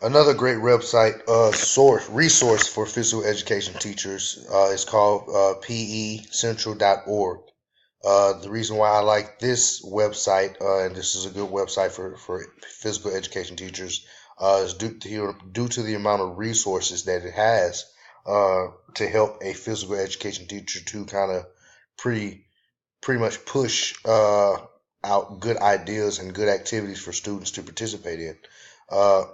Another great website resource for physical education teachers is called pecentral.org. The reason why I like this website, and this is a good website for physical education teachers, is due to the amount of resources that it has to help a physical education teacher to kind of pretty pretty much push out good ideas and good activities for students to participate in. Uh,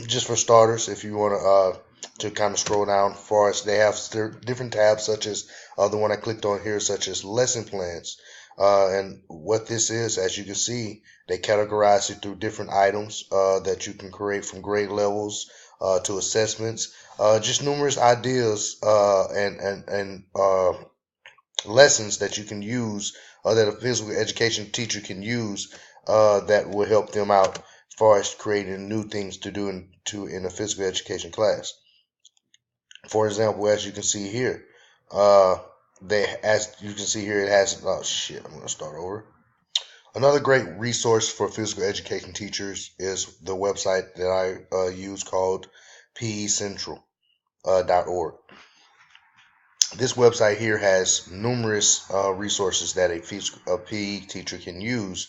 just for starters, if you want to kind of scroll down for us, they have different tabs such as the one I clicked on here, such as lesson plans. And what this is, as you can see, they categorize it through different items that you can create from grade levels to assessments. Just numerous ideas and lessons that you can use that a physical education teacher can use that will help them out as far as creating new things to do in a physical education class. For example, as you can see here, it has, oh shit, I'm going to start over. Another great resource for physical education teachers is the website that I use called pecentral.org. This website here has numerous resources that a PE teacher can use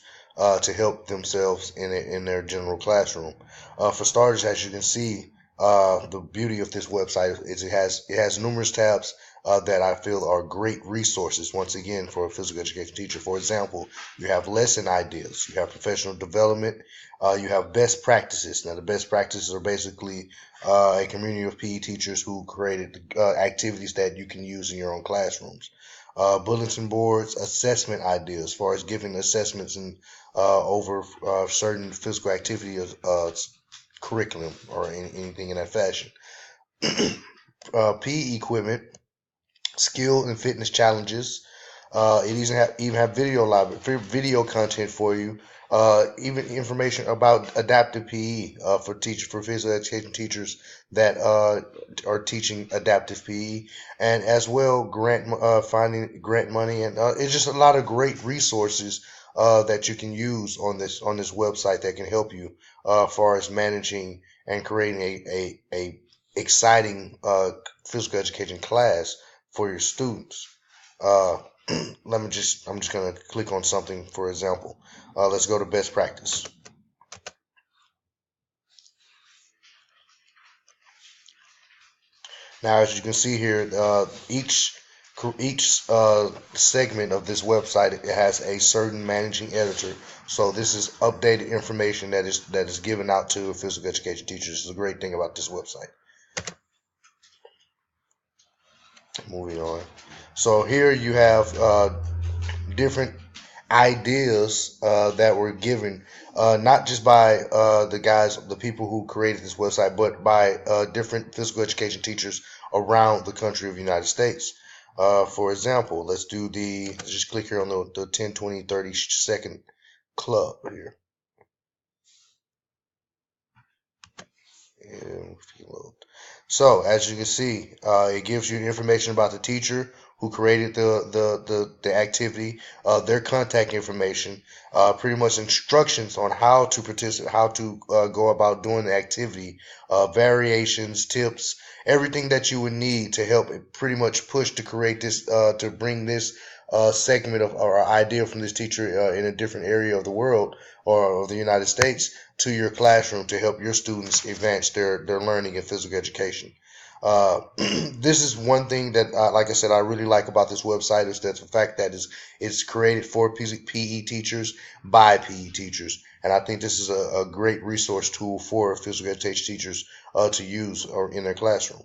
to help themselves in their general classroom. For starters, as you can see, the beauty of this website is it has numerous tabs that I feel are great resources once again for a physical education teacher. For example, you have lesson ideas, you have professional development, you have best practices. Now, the best practices are basically a community of PE teachers who created activities that you can use in your own classrooms. Bulletin boards, assessment ideas, as far as giving assessments and over certain physical activity curriculum or anything in that fashion. PE equipment, skill and fitness challenges. It even have video content for you. Even information about adaptive PE for physical education teachers that are teaching adaptive PE, and as well finding grant money, and it's just a lot of great resources that you can use on this website that can help you as far as managing and creating a exciting physical education class for your students. Uh, I'm just going to click on something, for example. Let's go to best practice. Now, as you can see here, each segment of this website it has a certain managing editor. So this is updated information that is given out to physical education teachers. This is a great thing about this website. Moving on. So here you have different ideas that were given, not just by the people who created this website, but by different physical education teachers around the country of the United States. For example, let's just click here on the 10, 20, 30-second club here. So as you can see, it gives you information about the teacher who created the activity, their contact information, pretty much instructions on how to participate, how to go about doing the activity, variations, tips, everything that you would need to help it pretty much push to create this, to bring this segment of or idea from this teacher in a different area of the world or of the United States to your classroom to help your students advance their learning in physical education. This is one thing that, like I said, I really like about this website is that the fact that it's created for PE teachers by PE teachers, and I think this is a great resource tool for physical education teachers to use or in their classroom.